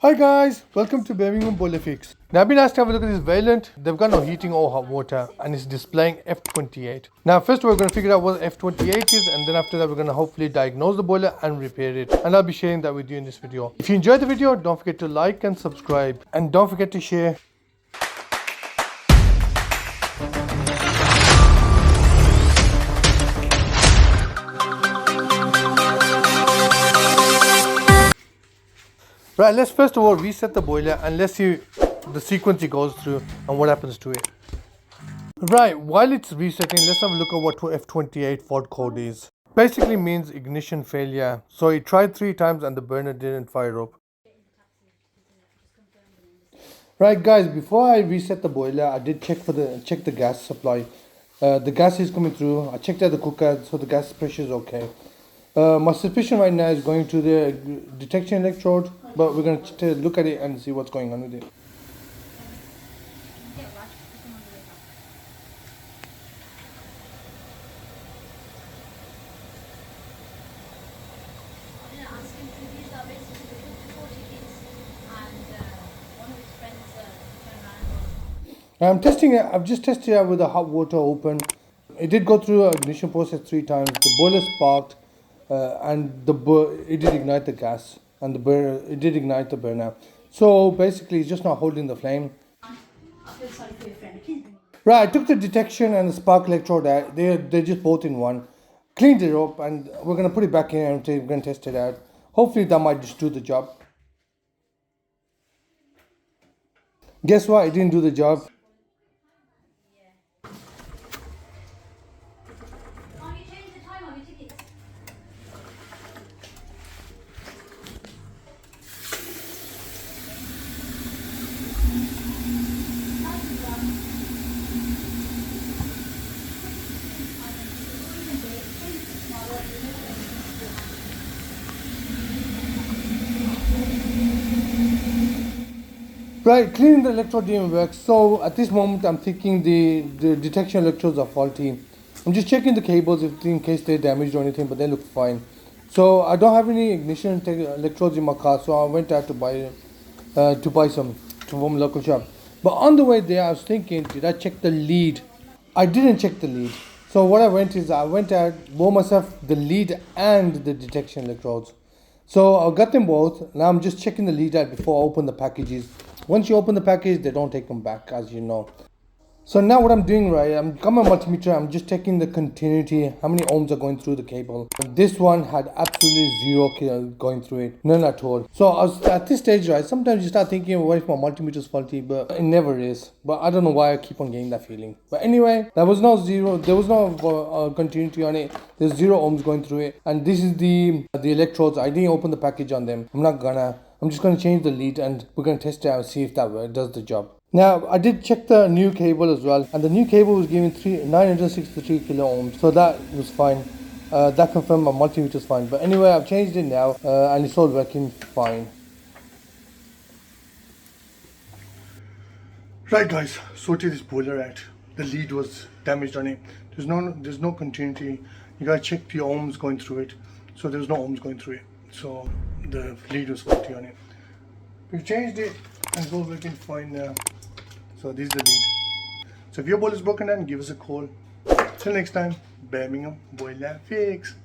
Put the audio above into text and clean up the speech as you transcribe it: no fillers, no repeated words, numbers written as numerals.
Hi guys, welcome to Birmingham Boiler Fix. Now I've been asked to have a look at this Vaillant. They've got no heating or hot water and it's displaying F28. Now first we're going to figure out what F28 is, and then after that we're going to hopefully diagnose the boiler and repair it. And I'll be sharing that with you in this video. If you enjoyed the video, don't forget to like and subscribe. And don't forget to share. Right, let's first of all reset the boiler and let's see the sequence it goes through and what happens to it. Right, while it's resetting, let's have a look at what F28 fault code is. Basically means ignition failure. So it tried 3 times and the burner didn't fire up. Right guys, before I reset the boiler, I did check the gas supply. The gas is coming through. I checked out the cooker, so the gas pressure is okay. My suspicion right now is going to the detection electrode, but we're going to look at it and see what's going on with it. I'm testing it. I've just tested it with the hot water open. It did go through an ignition process 3 times. The boiler sparked, and it did ignite the gas, and it did ignite the burner. So basically, it's just not holding the flame. I feel sorry for your friend. Right, I took the detection and the spark electrode out. They're just both in one. Cleaned it up, and we're gonna put it back in and we're gonna test it out. Hopefully, that might just do the job. Guess what? It didn't do the job. Right, cleaning the electrode didn't work, so at this moment I'm thinking the detection electrodes are faulty. I'm just checking the cables in case they're damaged or anything, but they look fine. So I don't have any ignition electrodes in my car, so I went out to buy some from a local shop. But on the way there I was thinking, did I check the lead? I didn't check the lead. So what I went out, bought myself the lead and the detection electrodes. So I got them both. Now I'm just checking the lead out before I open the packages. Once you open the package, they don't take them back, as you know. So now what I'm doing, right, I'm got my multimeter, I'm just checking the continuity, how many ohms are going through the cable. And this one had absolutely 0 going through it, none at all. So I was at this stage, right, sometimes you start thinking, what if my multimeter is faulty, but it never is. But I don't know why I keep on getting that feeling. But anyway, there was no continuity on it. There's 0 ohms going through it. And this is the electrodes. I didn't open the package on them. I'm just gonna change the lead and we're gonna test it out and see if that does the job. Now, I did check the new cable as well, and the new cable was giving 963 kilo ohms, so that was fine. That confirmed my multimeter is fine. But anyway, I've changed it now, and it's all working fine. Right, guys, sorted this boiler out. The lead was damaged on it. There's no continuity. You gotta check the ohms going through it. So there's no ohms going through it. So the lead was faulty on it. We've changed it, and it's all working fine now. So this is the lead. So if your boiler is broken down, give us a call. Till next time, Birmingham Boiler Fix.